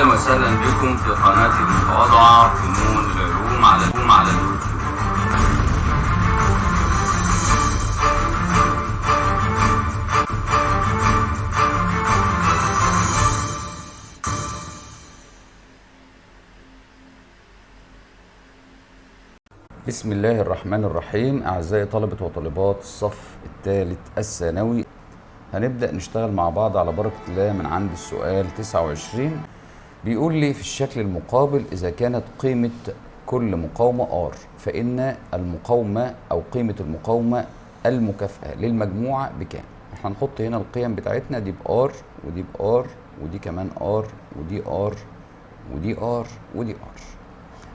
اهلا وسهلا بكم في قناتي المتواضعه فنون العلوم على اليوتيوب. بسم الله الرحمن الرحيم. أعزائي طلبة وطالبات الصف الثالث الثانوي، هنبدأ نشتغل مع بعض على بركة الله من عند السؤال 29. بيقول لي في الشكل المقابل إذا كانت قيمة كل مقاومة R فإن المقاومة أو قيمة المقاومة المكافئة للمجموعة بكام؟ احنا هنحط هنا القيم بتاعتنا، دي بR ودي بR ودي كمان R ودي R ودي R ودي R.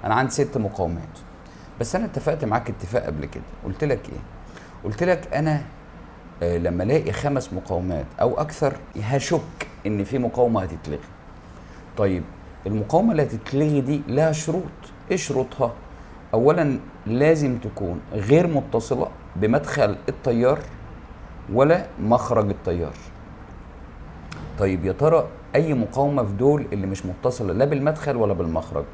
أنا عندي 6 مقاومات، بس انا اتفقت معاك اتفاق قبل كده. قلت لك ايه؟ قلت لك انا لما الاقي 5 مقاومات او اكثر هشك ان في مقاومه هتتلغي. طيب المقاومه اللي هتتلغي دي لها شروط. ايه شروطها؟ اولا لازم تكون غير متصله بمدخل التيار ولا مخرج التيار. طيب يا ترى اي مقاومه في دول اللي مش متصله لا بالمدخل ولا بالمخرج؟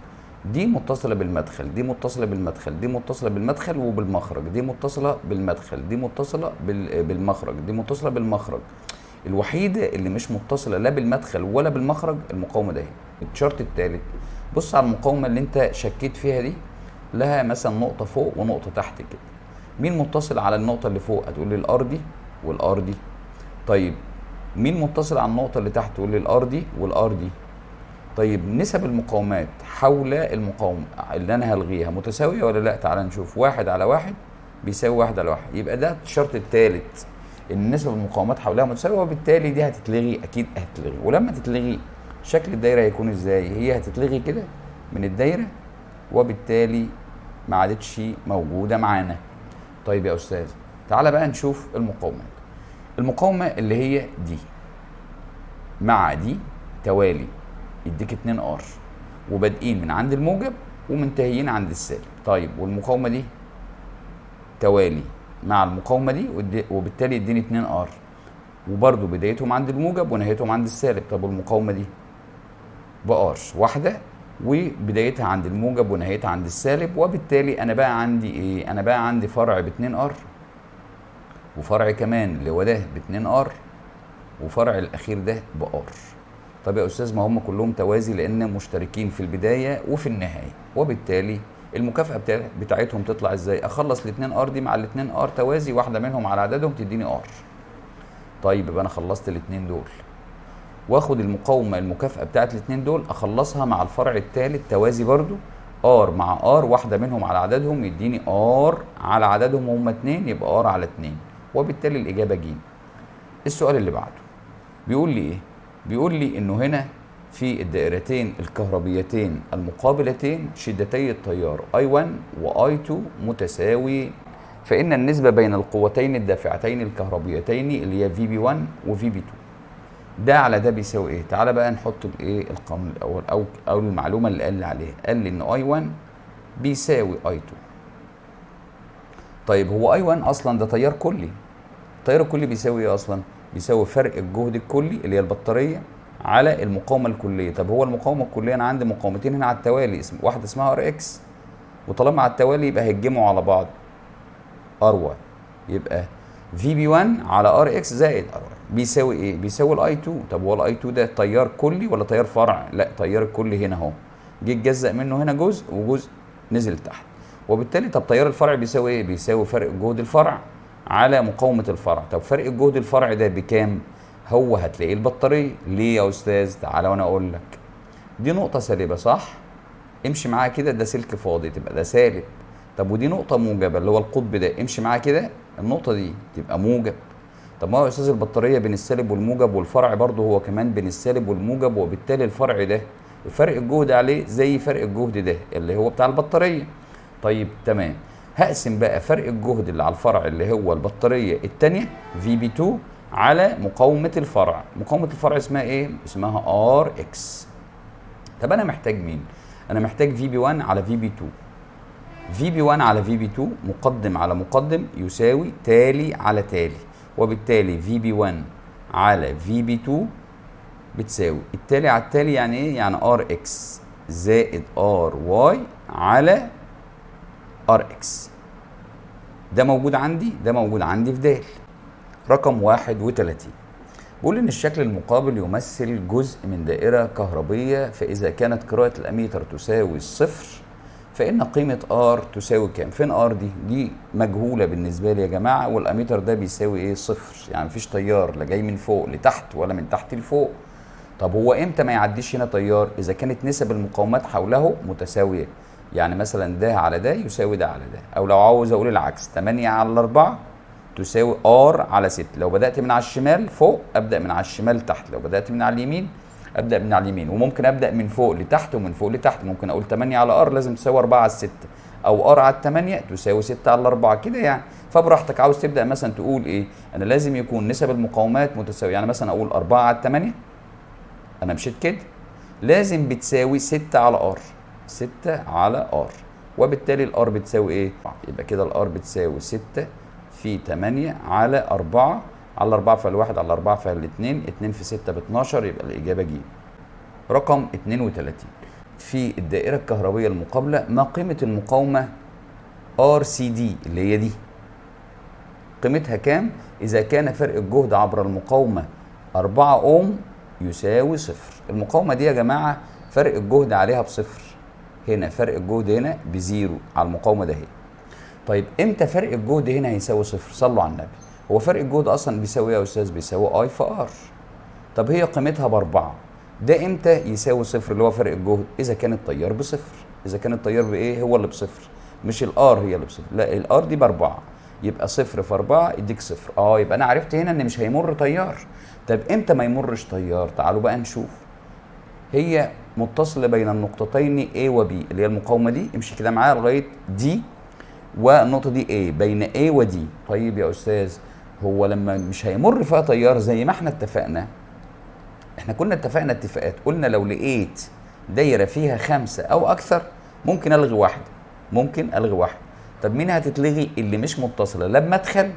دي متصلة بالمدخل، دي متصلة بالمدخل، دي متصلة بالمدخل وبالمخرج، دي متصلة بالمدخل، دي متصلة بالمخرج، دي متصلة بالمخرج. الوحيدة اللي مش متصلة لا بالمدخل ولا بالمخرج المقاومة دي. الشرط الثالث، بص على المقاومة اللي انت شكيت فيها دي، لها مثلا نقطة فوق ونقطة تحت كده. مين متصل على النقطة اللي فوق؟ هتقول لي الأرضي والأرضي. طيب مين متصل على النقطة اللي تحت؟ تقول لي الأرضي والأرضي. طيب نسب المقاومات حول المقاومة اللي أنا هلغيها متساوية ولا لأ؟ تعال نشوف. 1 على 1 بيساوي 1 على 1، يبقى ده الشرط الثالث، إن نسب المقاومات حولها متساوية، وبالتالي دي هتتلغي، أكيد هتتلغي. ولما تتلغي شكل الدايرة هيكون إزاي؟ هي هتتلغي كده من الدايرة، وبالتالي ما عادتش موجودة معانا. طيب يا أستاذ تعال بقى نشوف المقاومات. المقاومة اللي هي دي مع دي توالي يديك 2 ار، وبادئين من عند الموجب ومنتهيين عند السالب. طيب والمقاومه دي توالي مع المقاومه دي وبالتالي يديني 2 ار، وبرده بدايتهم عند الموجب ونهايتهم عند السالب. طب والمقاومه دي بار واحده وبدايتها عند الموجب ونهايتها عند السالب، وبالتالي انا بقى عندي ايه؟ انا بقى عندي فرع ب 2 ار، وفرع كمان اللي هو ده ب 2 ار، وفرع الاخير ده بار. طب يا استاذ ما هم كلهم توازي لان مشتركين في البدايه وفي النهايه، وبالتالي المكافاه بتاعتهم تطلع ازاي؟ اخلص الاثنين ار دي مع الاثنين ار توازي، واحده منهم على عددهم تديني ار. طيب يبقى انا خلصت الاثنين دول، واخد المقاومه المكافاه بتاعت الاثنين دول اخلصها مع الفرع الثالث توازي برضو، ار مع ار، واحده منهم على عددهم يديني ار على عددهم، هم 2، يبقى ار على 2، وبالتالي الاجابه ج. السؤال اللي بعده بيقول لي ايه؟ بيقول لي انه هنا في الدائرتين الكهربيتين المقابلتين شدتي التيار I1 و I2 متساوي، فإن النسبة بين القوتين الدافعتين الكهربيتين اللي هي VB1 و VB2 ده على ده بيساوي ايه؟ تعالى بقى نحط الايه القانون الاول او المعلومة اللي قال لي عليها. قال لي ان I1 بيساوي I2. طيب هو I1 اصلا ده تيار كلي. التيار الكلي بيساوي ايه اصلا؟ بيساوي فرق الجهد الكلي اللي هي البطاريه على المقاومه الكليه. طب هو المقاومه الكليه انا عندي مقاومتين هنا على التوالي، واحده اسمها ار اكس، وطالما على التوالي يبقى هيتجمعوا على بعض ار واي، يبقى في بي 1 على ار اكس زائد ار واي بيساوي ايه؟ بيساوي الاي 2. طب هو الاي 2 ده تيار كلي ولا تيار فرع؟ لا، تيار الكلي هنا اهو، جه اتجزأ منه هنا جزء وجزء نزل تحت، وبالتالي طب تيار الفرع بيساوي ايه؟ بيساوي فرق جهد الفرع على مقاومة الفرع. طب فرق الجهد الفرع ده بكام؟ هو هتلاقيه البطارية. ليه يا أستاذ؟ تعالى وأنا أقول لك. دي نقطة سالبة صح؟ امشي معاها كده، ده سلك فاضي تبقى ده سالب. طب ودي نقطة موجبة اللي هو القطب ده، امشي معاها كده، النقطة دي تبقى موجب. طب ما هو يا أستاذ البطارية بين السالب والموجب، والفرع برضه هو كمان بين السالب والموجب، وبالتالي الفرع ده فرق الجهد عليه زي فرق الجهد ده اللي هو بتاع البطارية. طيب تمام، هقسم بقى فرق الجهد اللي على الفرع اللي هو البطارية التانية VB2 على مقاومة الفرع. مقاومة الفرع اسمها ايه؟ اسمها RX. طب انا محتاج مين؟ انا محتاج VB1 على VB2. VB1 على VB2 مقدم على مقدم يساوي تالي على تالي، وبالتالي VB1 على VB2 بتساوي التالي على التالي، يعني ايه؟ يعني ار اكس زائد ار واي على ار اكس. ده موجود عندي، ده موجود عندي في د. رقم 31 بيقول ان الشكل المقابل يمثل جزء من دائرة كهربية، فإذا كانت قراءة الأميتر تساوي الصفر فإن قيمة R تساوي كام؟ فين R دي؟ دي مجهولة بالنسبة لي يا جماعة، والأميتر ده بيساوي إيه؟ صفر، يعني مفيش تيار لا جاي من فوق لتحت ولا من تحت لفوق. طب هو إمتى ما يعديش هنا تيار؟ إذا كانت نسب المقاومات حوله متساوية، يعني مثلا ده على ده يساوي ده على ده، أو لو عاوز أقول العكس 8 على 4 تساوي ار على 6. لو بدأت من على الشمال فوق أبدأ من على الشمال تحت، لو بدأت من على اليمين أبدأ من على اليمين، وممكن أبدأ من فوق لتحت ومن فوق لتحت. ممكن أقول 8 على ار لازم تساوي 4 على 6، أو ار على 8 تساوي 6 على 4 كده يعني. فبراحتك عاوز تبدأ مثلا تقول إيه؟ أنا لازم يكون نسب المقاومات متساوية، يعني مثلا أقول 4 على 8 أنا مشيت كده لازم بتساوي 6 على ار، 6 على ار، وبالتالي الار بتساوي ايه؟ يبقى كده الار بتساوي 6 في 8 على 4 على 4 فالواحد على 4 فالاتنين، 2 في 6 ب 12، يبقى الإجابة ج. رقم 32 في الدائرة الكهربية المقابلة ما قيمة المقاومة RCD اللي هي دي؟ قيمتها كام؟ إذا كان فرق الجهد عبر المقاومة 4 أوم يساوي صفر. المقاومة دي يا جماعة فرق الجهد عليها بصفر، هنا فرق الجهد هنا بزيرو على المقاومة ده هي. طيب امتى فرق الجهد هنا هيساوي صفر؟ صلوا على النبي. هو فرق الجهد اصلا بيساوي ايه يا استاذ؟ بيساوي اي في ار. طب هي قيمتها باربعة، ده امتى يساوي صفر اللي هو فرق الجهد؟ اذا كان التيار بصفر. اذا كان التيار بايه؟ هو اللي بصفر، مش الار هي اللي بصفر، لا الار دي باربعة، يبقى صفر في 4 يديك صفر. يبقى انا عرفت هنا ان مش هيمر تيار. طب امتى ما يمرش تيار؟ تعالوا بقى نشوف. هي متصلة بين النقطتين A و B اللي هي المقاومة دي، امشي كده معايا لغاية دي، والنقطة دي A، بين A و D. طيب يا أستاذ هو لما مش هيمر فيها تيار زي ما احنا اتفقنا، احنا كنا اتفقنا اتفاقات، قلنا لو لقيت دايرة فيها 5 أو أكثر ممكن ألغي واحدة، ممكن ألغي واحدة. طب مين هتتلغي؟ اللي مش متصلة، لا بمدخل،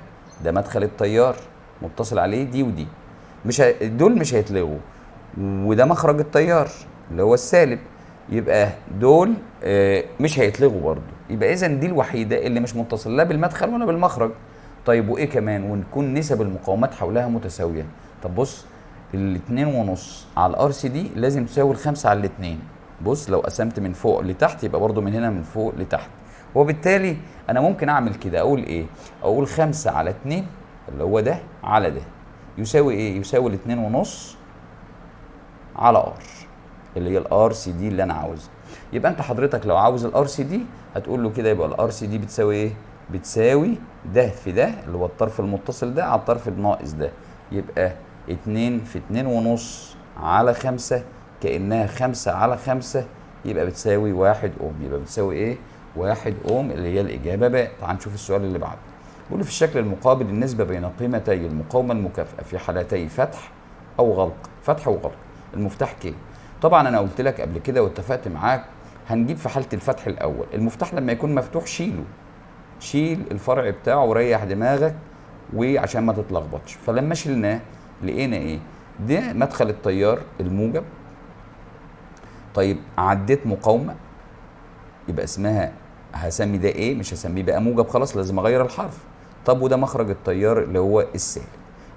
ده مدخل التيار متصل عليه دي ودي، دول مش هيتلغوا، وده مخرج التيار اللي هو السالب، يبقى دول مش هيتلغوا برضه. يبقى اذا دي الوحيده اللي مش متصله لا بالمدخل ولا بالمخرج. طيب وايه كمان؟ ونكون نسب المقاومات حولها متساويه. طب بص، الاتنين ونص على الار سي دي لازم تساوي الخمسة على الاتنين. بص لو قسمت من فوق لتحت يبقى برضه من هنا من فوق لتحت، وبالتالي انا ممكن اعمل كده، اقول ايه؟ اقول 5 على 2 اللي هو ده على ده يساوي ايه؟ يساوي الاتنين ونص على ار اللي هي الار سي دي اللي انا عاوزها. يبقى انت حضرتك لو عاوز الار سي دي هتقول له كده، يبقى الار سي دي بتساوي ايه؟ بتساوي ده في ده اللي هو الطرف المتصل ده على الطرف الناقص ده، يبقى 2 في 2 ونص على 5 كأنها 5 على 5، يبقى بتساوي 1 اوم. يبقى بتساوي ايه؟ 1 اوم اللي هي الاجابه باء. تعال نشوف السؤال اللي بعده. بيقول في الشكل المقابل النسبه بين قيمتي المقاومه المكافئه في حالتي فتح او غلق، فتح وغلق. المفتاح كي. طبعا انا قلت لك قبل كده واتفقت معاك هنجيب في حاله الفتح الاول، المفتاح لما يكون مفتوح شيله، شيل الفرع بتاعه وريح دماغك وعشان ما تتلخبطش. فلما شلناه لقينا ايه؟ ده مدخل التيار الموجب. طيب عديت مقاومه يبقى اسمها، هسمي ده ايه؟ مش هسميه بقى موجب، خلاص لازم اغير الحرف. طب وده مخرج التيار اللي هو السالب.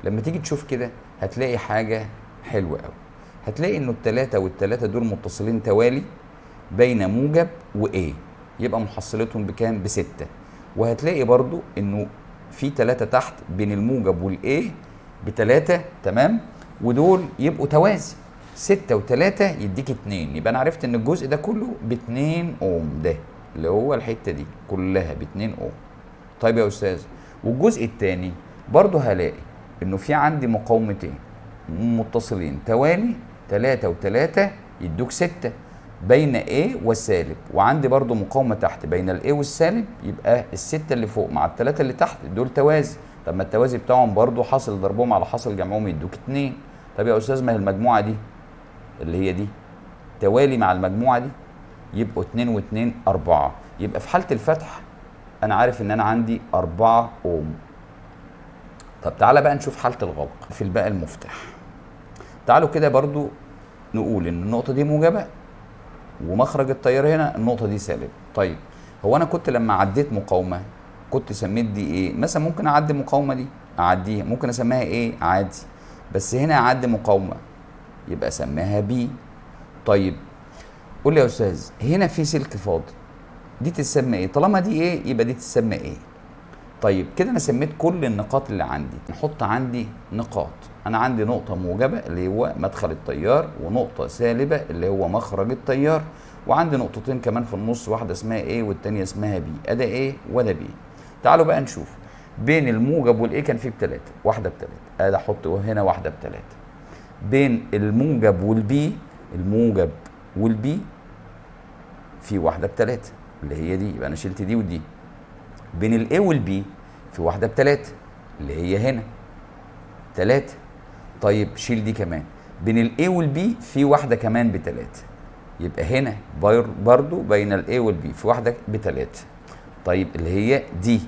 لما تيجي تشوف كده هتلاقي حاجه حلوه قوي، هتلاقي انه التلاتة والتلاتة دول متصلين توالي بين موجب وايه، يبقى محصلتهم بكام؟ ب6. وهتلاقي برضو انه في 3 تحت بين الموجب والايه ب3، تمام، ودول يبقوا توازي، 6 و3 يديك 2. يبقى انا عرفت ان الجزء ده كله ب2 اوم، ده اللي هو الحته دي كلها ب2 اوم. طيب يا استاذ والجزء الثاني برضو هلاقي انه في عندي مقاومتين متصلين توالي، 3 و3 يدوك 6 بين A والسالب، وعندي برضو مقاومة تحت بين ال A والسالب، يبقى ال6 اللي فوق مع ال3 اللي تحت دول توازي. طب ما التوازي بتاعهم برضو حاصل ضربهم على حاصل جمعهم يدوك 2. طب يا أستاذ ما هي المجموعة دي اللي هي دي توالي مع المجموعة دي، يبقوا 2 و2 4. يبقى في حالة الفتح أنا عارف إن أنا عندي 4 أوم. طب تعالى بقى نشوف حالة الغلق في الباقي المفتاح. تعالوا كده برضو نقول ان النقطه دي موجبه ومخرج التيار هنا النقطه دي سالب. طيب هو انا كنت لما عديت مقاومه كنت سميت دي ايه؟ مثلا ممكن اعدي المقاومه دي اعديها، ممكن اسميها ايه عادي، بس هنا اعدي مقاومه يبقى اسميها بي. طيب قول لي يا استاذ هنا في سلك فاضي، دي تسمى ايه؟ طالما دي ايه يبقى دي تسمى ايه؟ طيب كده انا سميت كل النقاط اللي عندي. نحط عندي نقاط، انا عندي نقطه موجبه اللي هو مدخل التيار، ونقطه سالبه اللي هو مخرج التيار، وعندي نقطتين كمان في النص، واحده اسمها ايه والتانيه اسمها بي. ادا ايه وده بي. تعالوا بقى نشوف بين الموجب والايه كان في بتلاته، واحده بتلاته، ادي احط هنا واحده بتلاته. بين الموجب والبي، الموجب والبي في واحده بتلاته اللي هي دي، يبقى انا شلت دي ودي. بين الاي والبي في واحده بتلاته اللي هي هنا تلاته. طيب شيل دي كمان. بين الاي والبي في واحده كمان بتلاته، يبقى هنا برضو بين الاي والبي في واحده بتلاته. طيب اللي هي دي.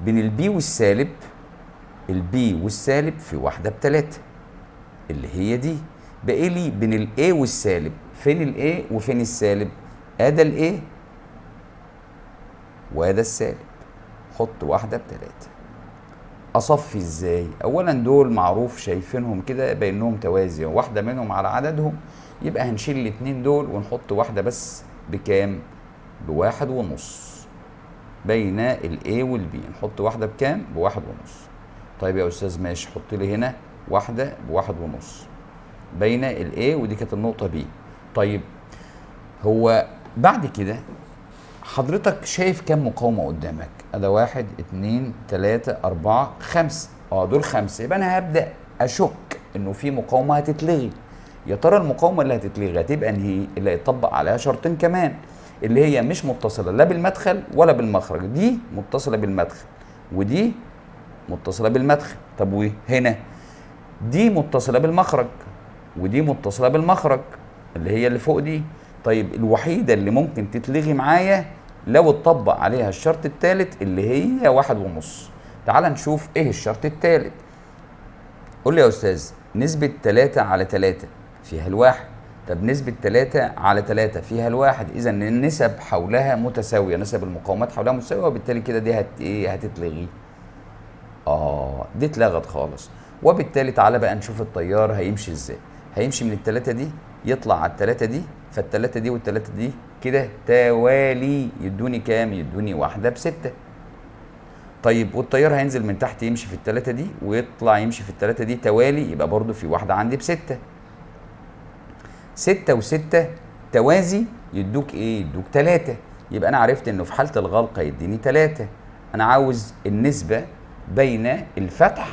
بين البي والسالب، البي والسالب في واحده بتلاته اللي هي دي. بقى لي بين الاي والسالب، فين الاي وفين السالب؟ ادا الاي وده السالب، حط واحده بتلاته. اصفي ازاي؟ اولا دول معروف شايفينهم كده بانهم توازي، واحده منهم على عددهم، يبقى هنشيل الاتنين دول ونحط واحده بس بكام؟ بواحد ونص. بين الاي والبي نحط واحده بكام؟ بواحد ونص. طيب يا استاذ ماشي، حط لي هنا واحده بواحد ونص بين الاي، ودي كانت النقطه بي. طيب هو بعد كده حضرتك شايف كام مقاومه قدامك؟ ادا واحد اتنين تلاته اربعه خمسه، دول خمسه. يبقى انا هبدا اشك انه في مقاومه هتتلغي. يا ترى المقاومه اللي هتتلغي هتبقى انهي؟ اللي هيطبق عليها شرطين كمان، اللي هي مش متصله لا بالمدخل ولا بالمخرج. دي متصله بالمدخل ودي متصله بالمدخل. طب وهنا دي متصله بالمخرج ودي متصله بالمخرج اللي هي اللي فوق دي. طيب الوحيده اللي ممكن تتلغي معايا لو اتطبق عليها الشرط الثالث اللي هي واحد ونص. تعال نشوف ايه الشرط الثالث. قول لي يا استاذ نسبة 3 على 3 فيها الواحد. طب نسبة 3 على 3 فيها الواحد، اذا النسب حولها متساوية، نسب المقاومات حولها متساوية، وبالتالي كده دي ايه هتتلغي. دي اتلغت خالص. وبالتالي تعالى بقى نشوف التيار هيمشي ازاي. هيمشي من الثلاثة دي يطلع على الثلاثة دي، فالثلاثة دي والثلاثة دي كده توالي يدوني كام؟ يدوني واحدة بستة. طيب والتيار هينزل من تحت يمشي في الثلاثة دي ويطلع يمشي في الثلاثة دي توالي، يبقى برضو في واحدة عندي بستة. ستة وستة توازي يدوك ايه؟ يدوك تلاتة. يبقى انا عرفت انه في حالة الغلق هيديني تلاتة. انا عاوز النسبة بين الفتح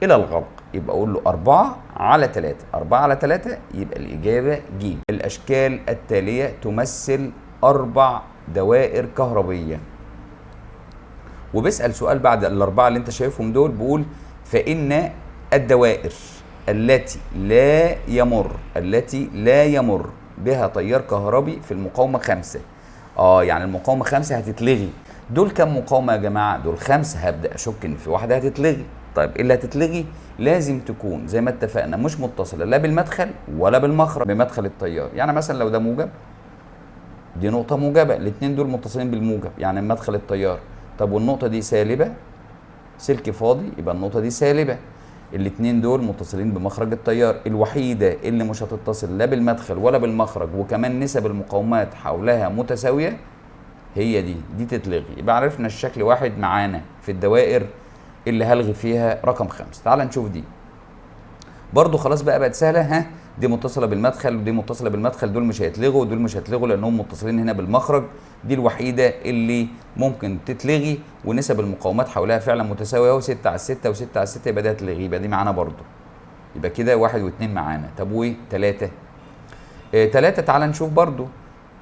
الى الغلق، يبقى اقول له 4 على 3. 4 على 3 يبقى الاجابه ج. الاشكال التاليه تمثل 4 دوائر كهربيه. وبيسال سؤال بعد الاربعه اللي انت شايفهم دول، بيقول فان الدوائر التي لا يمر بها تيار كهربي في المقاومه 5. يعني المقاومه 5 هتتلغي. دول كم مقاومه يا جماعه؟ دول 5. هبدا اشك ان في واحده هتتلغي. طيب اللي هتتلغي لازم تكون زي ما اتفقنا مش متصله لا بالمدخل ولا بالمخرج بمدخل التيار. يعني مثلا لو ده موجب، دي نقطه موجبه، الاثنين دول متصلين بالموجب يعني مدخل التيار. طب والنقطه دي سالبه، سلك فاضي، يبقى النقطه دي سالبه. الاثنين دول متصلين بمخرج التيار. الوحيده اللي مش هتتصل لا بالمدخل ولا بالمخرج وكمان نسب المقاومات حولها متساويه هي دي تتلغي. يبقى عرفنا الشكل واحد معانا في الدوائر اللي هلغي فيها رقم 5. تعال نشوف دي برضو. خلاص بقت سهله. دي متصله بالمدخل ودي متصله بالمدخل، دول مش هيتلغوا ودول مش هيتلغوا لانهم متصلين هنا بالمخرج. دي الوحيده اللي ممكن تتلغي ونسب المقاومات حولها فعلا متساويه، اهو 6 على 6 و6 على 6، يبقى دي هتلغي، يبقى دي معانا برضو. يبقى كده 1 و2 معانا. طب و 3؟ 3 تعال نشوف برضو.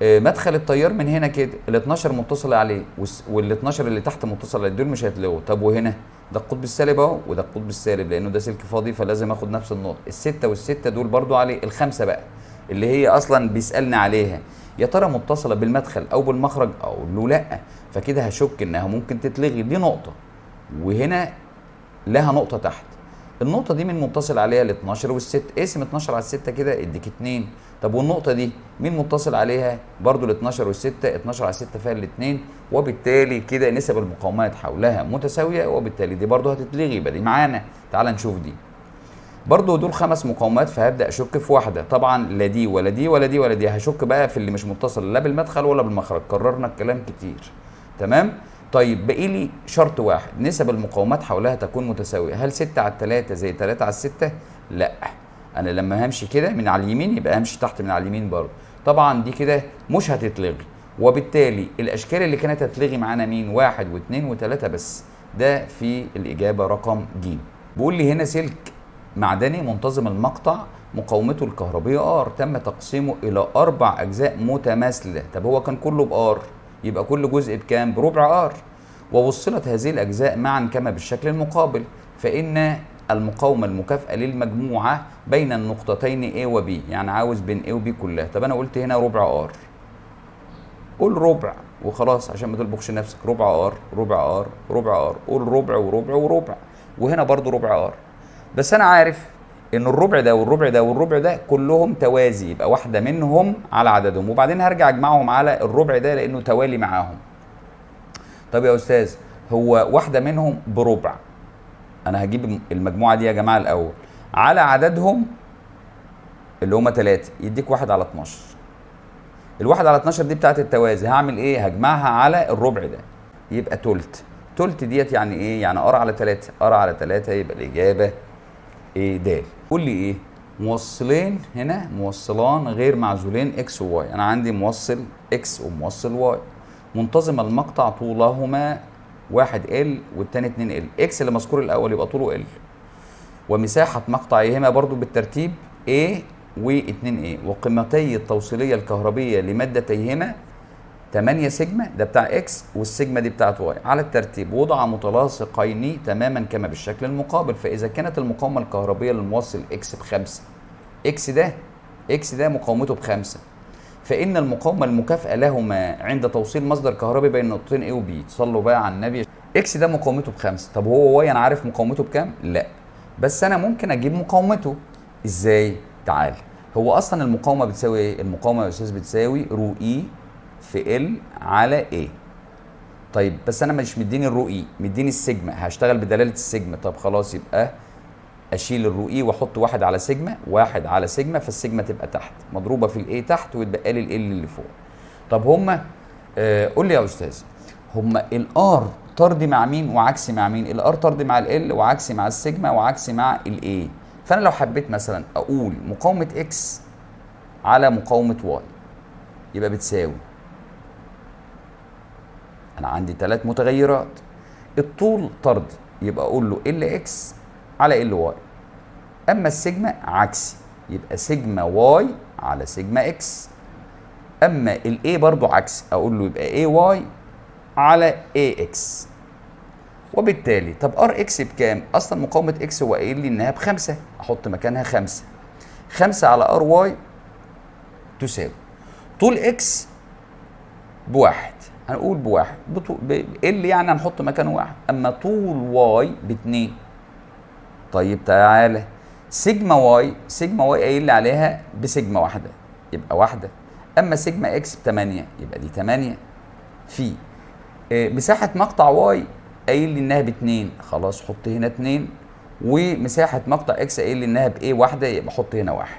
مدخل التيار من هنا كده ال 12 متصل عليه وال 12 اللي تحت متصل عليه، دول مش هيتلغوا. طب وهنا ده القطب السالب اهو وده القطب السالب لانه ده سلك فاضي فلازم اخد نفس النقطه. الستة والستة دول برضو عليه. الخمسة بقى اللي هي اصلا بيسالني عليها يا ترى متصله بالمدخل او بالمخرج؟ اقول له لا، فكده هشك انها ممكن تتلغي. دي نقطه وهنا لها نقطه تحت. النقطه دي من متصل عليها ال 12 وال6. اقسم 12 على 6 كده اديك 2. طب والنقطه دي مين متصل عليها؟ برضو ال 12 وال 6، 12 على 6 فيها الاثنين، وبالتالي كده نسب المقاومات حولها متساويه، وبالتالي دي برضو هتتلغي، يبقى دي معانا. تعال نشوف دي. برضو دول 5 مقاومات، فهبدا اشك في واحده. طبعا لا دي ولا دي ولا دي ولا دي، هشك بقى في اللي مش متصل لا بالمدخل ولا بالمخرج. كررنا الكلام كتير. تمام. طيب باقي لي شرط واحد، نسب المقاومات حولها تكون متساويه. هل 6 على 3 زي 3 على 6؟ لا. انا لما همشي كده من على اليمين يبقى همشي تحت من على اليمين برضه. طبعا دي كده مش هتتلغي، وبالتالي الاشكال اللي كانت هتلغي معانا مين؟ 1 و2 و3 بس. ده في الاجابه رقم ج. بيقول لي هنا سلك معدني منتظم المقطع مقاومته الكهربيه ار، تم تقسيمه الى 4 اجزاء متماثله. طب هو كان كله بار، يبقى كل جزء بكام؟ بربع ار. ووصلت هذه الاجزاء معا كما بالشكل المقابل، فان المقاومه المكافئه للمجموعه بين النقطتين A و B، يعني عاوز بين A و B كلها. طب انا قلت هنا ربع ار، قول ربع وخلاص عشان ما تلبخش نفسك. ربع ار، ربع ار، ربع ار، قول ربع وربع وربع، وهنا برضو ربع ار. بس انا عارف ان الربع ده والربع ده والربع ده كلهم توازي، يبقى واحده منهم على عددهم، وبعدين هرجع اجمعهم على الربع ده لانه توالي معاهم. طب يا استاذ هو واحده منهم بربع، انا هجيب المجموعه دي يا جماعه الاول على عددهم اللي هم 3، يديك 1 على 12. الواحد على 12 دي بتاعت التوازي، هعمل ايه؟ هجمعها على الربع ده يبقى تلت. تلت ديت يعني ايه؟ يعني ار على 3. ار على 3 يبقى الاجابه ايه؟ د. قول لي ايه؟ موصلين هنا، موصلان غير معزولين اكس وواي. انا عندي موصل اكس وموصل واي، منتظم المقطع طولهما 1 ال والتاني 2 ال. اكس اللي مذكور الاول يبقى طوله ال، ومساحه مقطعيهما برضو بالترتيب A و2A، وقيمتي التوصيليه الكهربيه لمادتيهما 8 سيجما ده بتاع اكس، والسيجما دي بتاعت واي على الترتيب، وضع متلاصقين تماما كما بالشكل المقابل. فاذا كانت المقاومه الكهربيه للموصل اكس ب5، اكس ده مقاومته ب5، فان المقاومه المكافئه لهما عند توصيل مصدر كهربي بين نقطتين A و B، صلوا بقى على النبي. اكس ده مقاومته ب5، طب هو واي انا عارف مقاومته بكام؟ لا، بس انا ممكن اجيب مقاومته ازاي؟ تعال. هو اصلا المقاومه بتساوي ايه؟ المقاومه يا استاذ بتساوي رو اي في ال على ايه. طيب بس انا مش مديني الرو اي، مديني السيجما، هشتغل بدلاله السيجما. طب خلاص يبقى اشيل الرو اي واحط 1 على سيجما، 1 على سيجما، فالسيجما تبقى تحت مضروبه في الاي تحت، ويتبقى لي ال اللي فوق. طب هما قول لي يا استاذ، هما الار طردي مع مين وعكسي مع مين؟ الار طردي مع ال وعكسي مع السيجما وعكسي مع الاي. فانا لو حبيت مثلا اقول مقاومه اكس على مقاومه واي يبقى بتساوي، انا عندي 3 متغيرات، الطول طرد يبقى اقول له ال اكس على ال واي، اما السيجما عكسي يبقى سيجما واي على سيجما اكس، اما الاي برضو عكسي اقول له يبقى اي واي على اي اكس. وبالتالي طب ار اكس بكام؟ اصلا مقاومه اكس هو قايل لي انها ب5، احط مكانها 5. 5 على ار واي تساوي طول اكس بواحد، هنقول بواحد، ال يعني هنحط مكانه 1، اما طول واي ب2. طيب تعالى سيجما واي قايل لي عليها بسيجما واحده يبقى واحده، اما سيجما اكس ب8 يبقى دي 8 في مساحه مقطع واي قايل لي انها ب2، خلاص حط هنا 2، ومساحه مقطع اكس قايل لي انها بايه واحده يبقى حط هنا 1.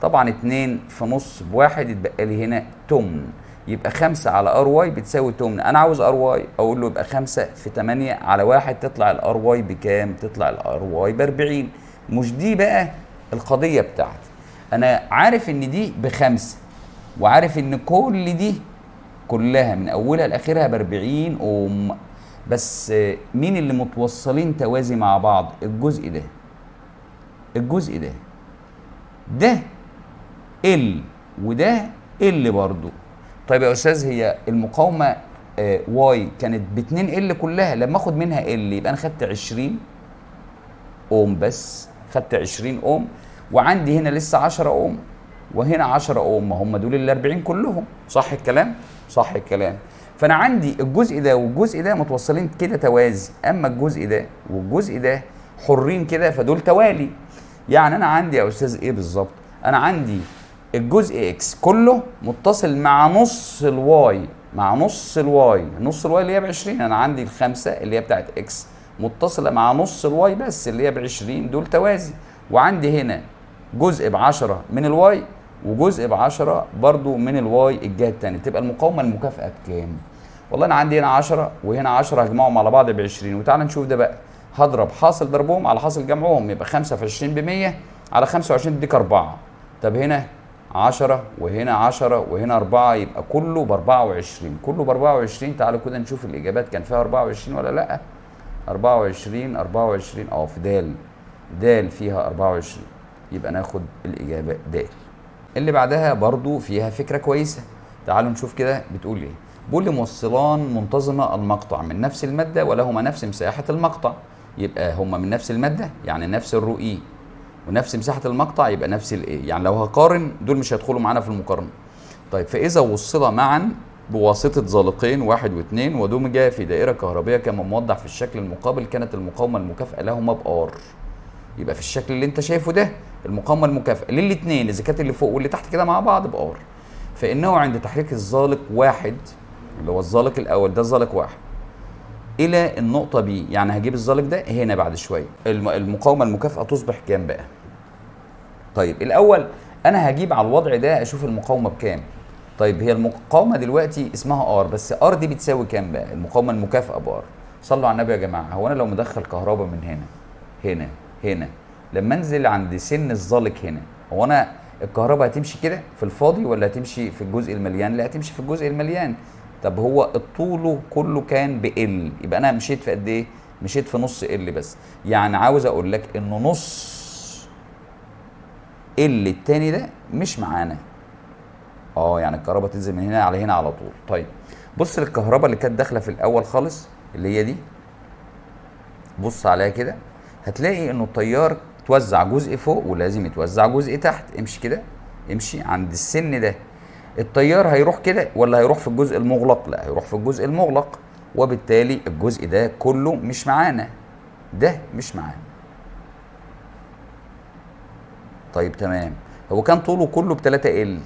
طبعا 2 في نص بواحد يتبقى لي هنا تمن، يبقى 5 على ار واي بتساوي تمن. انا عاوز ار واي اقول له يبقى 5 في 8 على 1، تطلع الار واي بكام؟ تطلع الار واي ب40. مش دي بقى القضيه بتاعتي، انا عارف ان دي ب5 وعارف ان كل دي كلها من اولها لاخرها ب40 اوم، بس مين اللي متوصلين توازي مع بعض؟ الجزء ده ال وده ال برضو. طيب يا استاذ هي المقاومه واي كانت ب2 ال كلها، لما اخد منها ال يبقى انا خدت 20 اوم، بس خدت 20 اوم، وعندي هنا لسه 10 اوم وهنا 10 اوم، ما هم دول ال 40 كلهم. صح الكلام؟ صح الكلام. فانا عندي الجزء ده والجزء ده متوصلين كده توازي، اما الجزء ده والجزء ده حرين كده، فدول توالي. يعني انا عندي يا استاذ ايه بالظبط؟ انا عندي الجزء اكس كله متصل مع نص الواي، مع نص الواي، نص الواي اللي هي ب 20. انا عندي الخمسه اللي هي بتاعت اكس متصله مع نص الواي بس اللي هي ب 20، دول توازي. وعندي هنا جزء ب 10 من الواي وجزء ب 10 برضو من الواي الجهه الثانيه. تبقى المقاومه المكافئه بكام؟ والله انا عندي هنا 10 وهنا 10 هجمعهم على بعض ب 20. وتعالى نشوف ده بقى. هضرب حاصل ضربهم على حاصل جمعهم، يبقى 5 في 20 ب 100 على 25 تديك 4. طب هنا 10 وهنا 10 وهنا 4 يبقى كله ب 24، كله ب 24. تعالوا كده نشوف الاجابات كان فيها 24 ولا لا. 24 في د فيها 24، يبقى ناخد الاجابه د. اللي بعدها برضو فيها فكره كويسه. تعالوا نشوف كده بتقول ايه. بيقول لي موصلان منتظمه المقطع من نفس الماده ولهما نفس مساحه المقطع. يبقى هما من نفس الماده يعني نفس الرو اي، ونفس مساحه المقطع يبقى نفس الايه. يعني لو هقارن دول مش هيدخلوا معانا في المقارنه. طيب فاذا وصلا معا بواسطه زالقين 1 و2 ودمجا في دائره كهربيه كما موضح في الشكل المقابل، كانت المقاومه المكافئه لهما بار. يبقى في الشكل اللي انت شايفه ده المقاومه المكافئه للاثنين اذا كانت اللي فوق واللي تحت كده مع بعض بار. فانه عند تحريك الزالق واحد اللي هو الزالق الاول ده الزالق واحد الى النقطه بي، يعني هجيب الزالق ده هنا بعد شويه، المقاومه المكافئه تصبح كام بقى؟ طيب الاول انا هجيب على الوضع ده اشوف المقاومه بكام. طيب هي المقاومه دلوقتي اسمها ار، بس ار دي بتساوي كام بقى؟ المقاومه المكافئه بار. صلوا على النبي يا جماعه. هو انا لو مدخل كهرباء من هنا لما انزل عند سن الزالق هنا، هو انا الكهرباء هتمشي كده في الفاضي ولا هتمشي في الجزء المليان؟ لا هتمشي في الجزء المليان. طب هو الطول كله كان بال، يبقى انا مشيت في قد ايه؟ مشيت في نص ال بس. يعني عاوز اقول لك انه نص ال التاني ده مش معانا. يعني الكهرباء تنزل من هنا على هنا على طول. طيب بص للكهرباء اللي كانت داخله في الاول خالص اللي هي دي، بص عليها كده هتلاقي انه التيار توزع جزء فوق ولازم يتوزع جزء تحت. امشي كده، امشي عند السن ده التيار هيروح كده ولا هيروح في الجزء المغلق؟ لا هيروح في الجزء المغلق، وبالتالي الجزء ده كله مش معانا، ده مش معانا. طيب تمام. هو كان طوله كله ب 3 ال،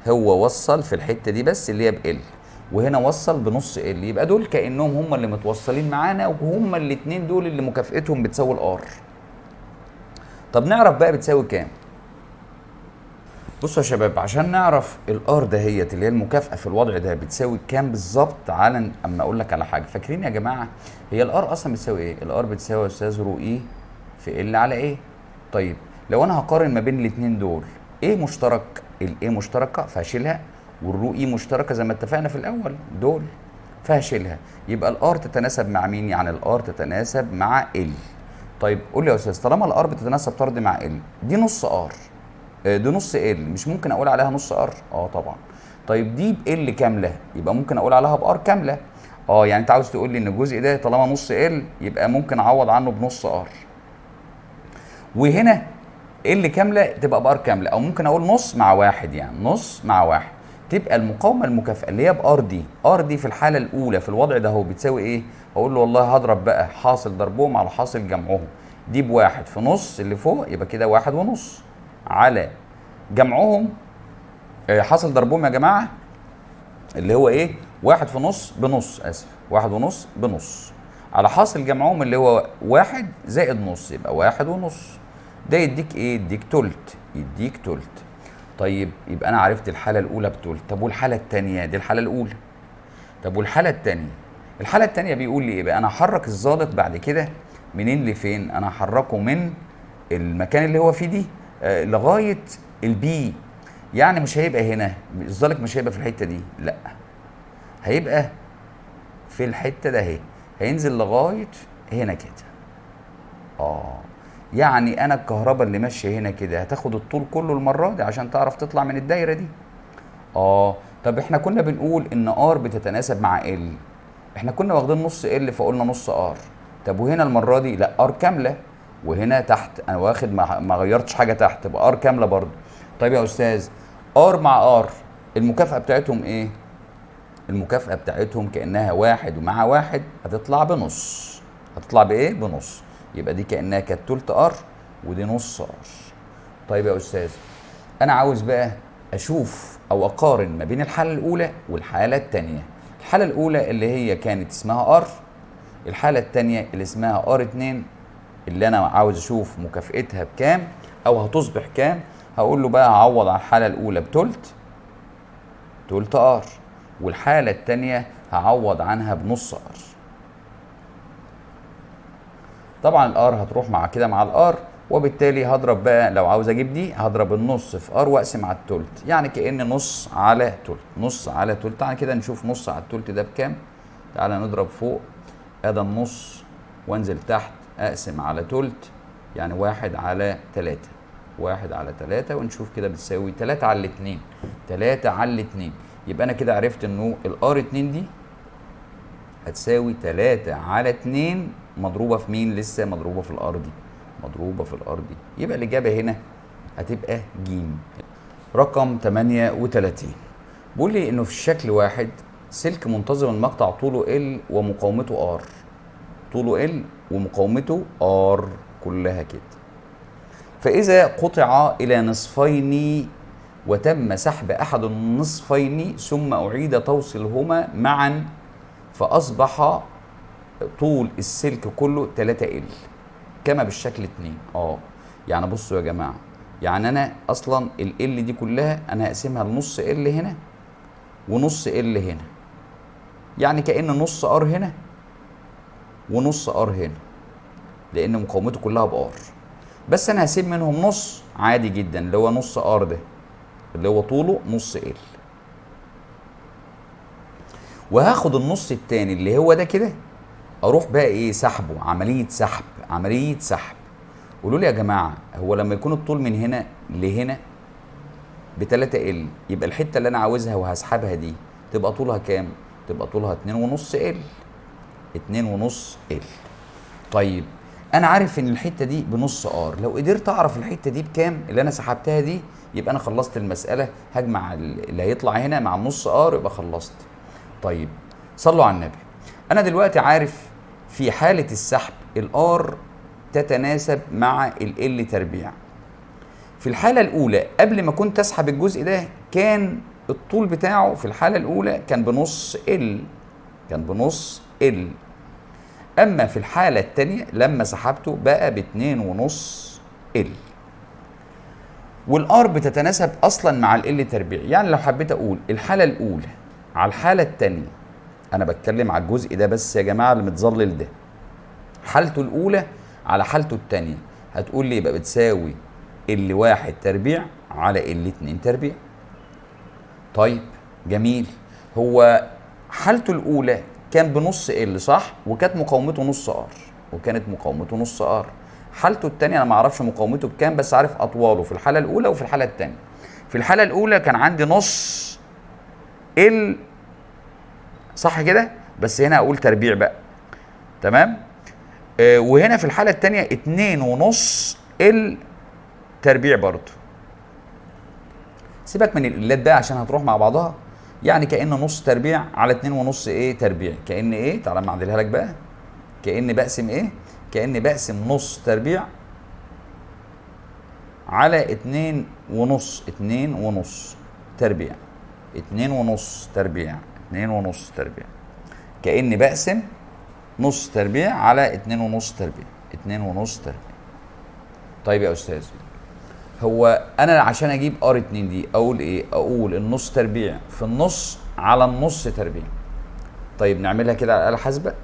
هو وصل في الحته دي بس اللي هي ب ال، وهنا وصل بنص ال، يبقى دول كانهم هم اللي متوصلين معانا وهم الاثنين دول اللي مكافئتهم بتساوي الار. طب نعرف بقى بتساوي كام؟ بصوا يا شباب عشان نعرف الار دهيت اللي هي المكافاه في الوضع ده بتساوي كام بالظبط، تعالى اما اقول لك على حاجه. فاكرين يا جماعه هي الار اصلا بتساوي ايه؟ الار بتساوي يا استاذ رو اي في ال على ايه؟ طيب لو انا هقارن ما بين الاثنين دول، ايه مشترك؟ الايه مشتركه فهشيلها، والرو اي مشتركه زي ما اتفقنا في الاول دول فهشيلها. يبقى الار تتناسب مع مين؟ يعني الار تتناسب مع ال. طيب قول لي يا استاذ طالما الار بتتناسب طردي مع ال، دي نص ار، دي نص ال، مش ممكن اقول عليها نص ار؟ طبعا. طيب دي ب كامله يبقى ممكن اقول عليها بار كامله. يعني انت عاوز تقول لي ان الجزء ده طالما نص ال يبقى ممكن اعوض عنه بنص ار، وهنا ال كامله تبقى بار كامله، او ممكن اقول نص مع واحد، يعني نص مع واحد تبقى المقاومه المكافئه اللي هي بار دي. ار دي في الحاله الاولى في الوضع ده هو بتساوي ايه؟ هقول له والله هضرب بقى حاصل ضربهم على حاصل جمعهم، دي بواحد في نص اللي فوق يبقى كده 1.5 على جمعهم، حاصل ضربهم يا جماعه اللي هو ايه؟ 1 في نص بنص، اسف 1.5 بنص على حاصل جمعهم اللي هو 1 زائد نص يبقى 1.5. ده يديك ايه؟ يديك تلت، يديك تلت. طيب يبقى انا عرفت الحاله الاولى بتلت. طب والحاله الثانيه؟ دي الحاله الاولى. طب والحاله الثانيه؟ الحاله الثانيه بيقول لي ايه بقى؟ انا هحرك الزالق بعد كده منين لفين؟ انا هحركه من المكان اللي هو فيه دي لغايه البي. يعني مش هيبقى هنا الزالق، مش هيبقى في الحته دي، لا هيبقى في الحته ده اهي، هينزل لغايه هنا كده. يعني انا الكهرباء اللي ماشيه هنا كده هتاخد الطول كله المره دي عشان تعرف تطلع من الدايره دي. طب احنا كنا بنقول ان ار بتتناسب مع ال، احنا كنا واخدين نص ال فقلنا نص ار. طب وهنا المره دي لا ار كامله، وهنا تحت انا واخد ما غيرتش حاجه تحت، تبقى ار كامله برضو. طيب يا استاذ ار مع ار المكافاه بتاعتهم ايه؟ المكافاه بتاعتهم كانها واحد ومع واحد هتطلع بنص. هتطلع بايه؟ بنص. يبقى دي كانها كانت تلت ار ودي نص ار. طيب يا استاذ انا عاوز بقى اشوف او اقارن ما بين الحالة الاولى والحالة التانية. الحالة الاولى اللي هي كانت اسمها ار، الحالة التانية اللي اسمها ار 2 اللي انا عاوز اشوف مكافئتها بكام او هتصبح كام. هقول له بقى هعوض على الحالة الاولى تلت ار، والحالة التانية هعوض عنها بنص ار. طبعا الار هتروح مع كده مع الار، وبالتالي هضرب بقى لو عاوز اجيب دي هضرب النص في ار واقسم على التلت، يعني كأن نص على تلت. نص على تلت، تعالى كده نشوف نص على التلت ده بكام. تعالى نضرب فوق ادي النص وانزل تحت اقسم على تلت، يعني 1/3. 1/3 ونشوف كده بتساوي 3/2. 3/2. يبقى انا كده عرفت انه الار 2 دي هتساوي 3/2 مضروبه في مين؟ لسه مضروبه في الار دي، مضروبه في الار دي. يبقى الاجابه هنا هتبقى ج. رقم 38 بيقول لي انه في الشكل واحد سلك منتظم المقطع طوله ال ومقاومته ار. طوله ال ومقاومته ار كلها كده. فاذا قطع الى نصفين وتم سحب احد النصفين ثم اعيد توصيلهما معا فاصبح طول السلك كله 3L كما بالشكل 2. يعني بصوا يا جماعه، يعني انا اصلا ال دي كلها انا هقسمها لنص ال هنا ونص ال هنا، يعني كأن نص ار هنا ونص ار هنا، لان مقاومته كلها بار. بس انا هسيب منهم نص عادي جدا اللي هو نص ار ده اللي هو طوله نص ال، وهاخد النص التاني اللي هو ده كده اروح بقى ايه سحبه، عمليه سحب. قولوا لي يا جماعه، هو لما يكون الطول من هنا لهنا ب 3L يبقى الحته اللي انا عاوزها وهسحبها دي تبقى طولها كام؟ تبقى طولها 2.5L. 2.5L. طيب انا عارف ان الحته دي بنص ار، لو قدرت اعرف الحته دي بكام اللي انا سحبتها دي يبقى انا خلصت المساله. هجمع اللي هيطلع هنا مع النص ار يبقى خلصت. طيب صلوا على النبي. انا دلوقتي عارف في حاله السحب الار تتناسب مع ال تربيع. في الحاله الاولى قبل ما كنت اسحب الجزء ده كان الطول بتاعه في الحاله الاولى كان بنص ال، اما في الحاله الثانيه لما سحبته بقى ب2.5L، والار بتتناسب اصلا مع ال تربيع. يعني لو حبيت اقول الحاله الاولى على الحاله الثانيه، انا بتكلم على الجزء ده بس يا جماعه اللي متظلل ده، حالته الاولى على حالته الثانيه هتقول لي يبقى بتساوي ال1 تربيع على ال2 تربيع. طيب جميل. هو حالته الاولى كان بنص ال صح، وكانت مقاومته نص ار. حالته الثانيه انا ما اعرفش مقاومته بكام، بس عارف اطواله في الحاله الاولى وفي الحاله الثانيه. في الحاله الاولى كان عندي نص ال صح كده، بس هنا اقول تربيع بقى. تمام. وهنا في الحاله الثانيه 2.5L تربيع برضه. سيبك من القلات بقى عشان هتروح مع بعضها. يعني كأن نص تربيع على 2.5 ايه تربيع، كأن ايه، تعالى اما اعدلها لك بقى. كأن بقسم ايه؟ كأن بقسم نص تربيع على 2.5 تربيع. 2.5 تربيع. كأن بقسم نص تربيع على 2.5 تربيع. طيب يا استاذ، هو انا عشان اجيب ار 2 دي اقول ايه؟ اقول النص تربيع في النص على النص تربيع. طيب نعملها كده على الآلة الحاسبة.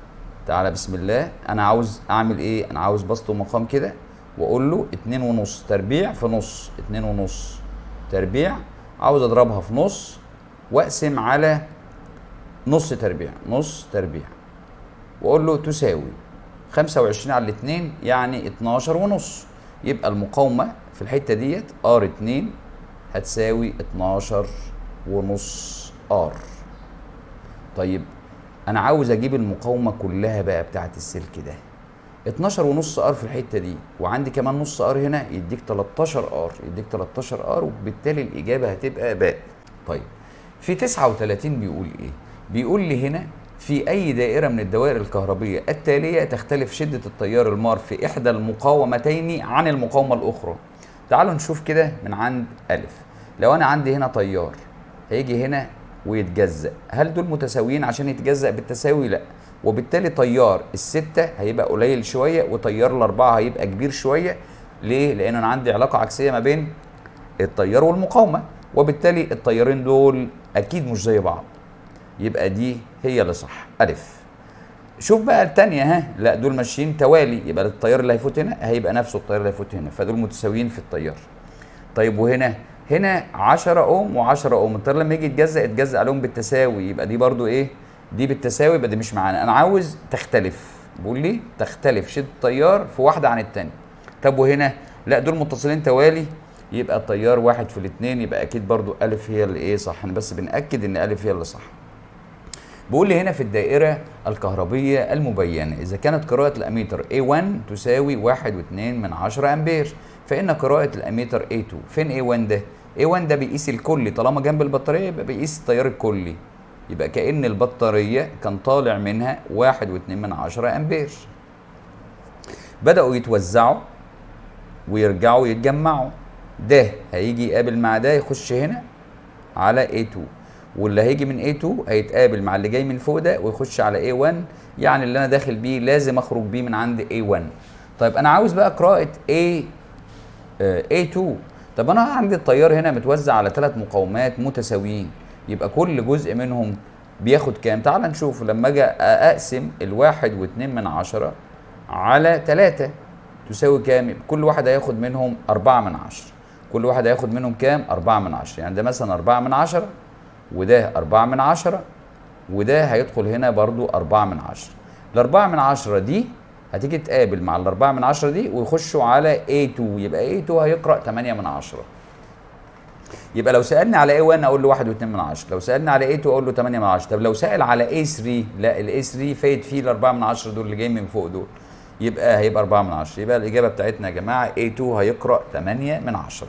تعالى بسم الله. انا عاوز اعمل ايه؟ انا عاوز بسط ومقام كده واقول له 2.5 تربيع في نص. 2.5 تربيع عاوز اضربها في نص واقسم على نص تربيع واقول له تساوي 25 على 2 يعني 12.5. يبقى المقاومة في الحتة ديت R2 هتساوي 12.5 R. طيب أنا عاوز أجيب المقاومة كلها بقى بتاعت السلك ده. 12.5 R في الحتة دي، وعندي كمان نص R هنا يديك 13 R، وبالتالي الإجابة هتبقى باء. طيب في 39 بيقول إيه؟ بيقول لي هنا في أي دائرة من الدوائر الكهربية التالية تختلف شدة التيار المار في إحدى المقاومتين عن المقاومة الأخرى. تعالوا نشوف كده من عند ألف. لو أنا عندي هنا تيار هيجي هنا ويتجزأ، هل دول متساويين عشان يتجزأ بالتساوي؟ لا، وبالتالي تيار الستة هيبقى قليل شوية وتيار الأربعة هيبقى كبير شوية. ليه؟ لأن أنا عندي علاقة عكسية ما بين التيار والمقاومة، وبالتالي التيارين دول أكيد مش زي بعض، يبقى دي هي اللي صح ألف. شوف بقى التانية، لا دول ماشيين توالي، يبقى التيار اللي هيفوت هنا هيبقى نفسه التيار اللي هيفوت هنا، فدول متساويين في التيار. طيب وهنا 10 اوم و10 اوم، التيار لما يجي يتجزأ عليهم بالتساوي، يبقى دي برضو ايه؟ دي بالتساوي، يبقى دي مش معانا. انا عاوز تختلف، بقول لي تختلف شدة التيار في واحدة عن التانية. طب وهنا لا دول متصلين توالي، يبقى التيار واحد في الاثنين، يبقى اكيد برضو الف هي اللي ايه صح. انا بس بنأكد ان الف هي اللي صح. بقول لي هنا في الدائرة الكهربية المبينة إذا كانت قراءة الأميتر A1 تساوي 1.2 أمبير، فإن قراءة الأميتر A2 فين A1 ده؟ A1 ده بيقيس الكلي، طالما جنب البطارية يبقى بيقيس التيار الكلي، يبقى كأن البطارية كان طالع منها 1.2 أمبير. بدأوا يتوزعوا ويرجعوا يتجمعوا، ده هيجي يقابل مع ده يخش هنا على A2، واللي هيجي من A2 هيتقابل مع اللي جاي من فوق ده ويخش على A1، يعني اللي انا داخل بيه لازم اخرج بيه من عند A1. طيب انا عاوز بقى قراءة A2. طب انا عندي التيار هنا متوزع على 3 مقاومات متساويين، يبقى كل جزء منهم بياخد كام؟ تعال نشوف. لما اجي اقسم 1.2 على 3 تساوي كام؟ كل واحد هياخد منهم 4/10. كل واحد هياخد منهم كام؟ 4/10. يعني ده مثلا 4/10 وده 4/10 وده هيدخل هنا برضو 4/10. ال4/10 دي هتيجي تقابل مع ال4/10 دي ويخشوا على A2، يبقى A2 هيقرأ 8/10. يبقى لو سألني على A1 اقول له 1.2، لو سألني على A2 اقول له 8/10. طب لو سأل على A3 لا، ال A3 فايت فيه ال4/10 دول اللي جايين من فوق دول، يبقى هيبقى 4/10. يبقى الإجابة بتاعتنا يا جماعة A2 هيقرأ 8/10.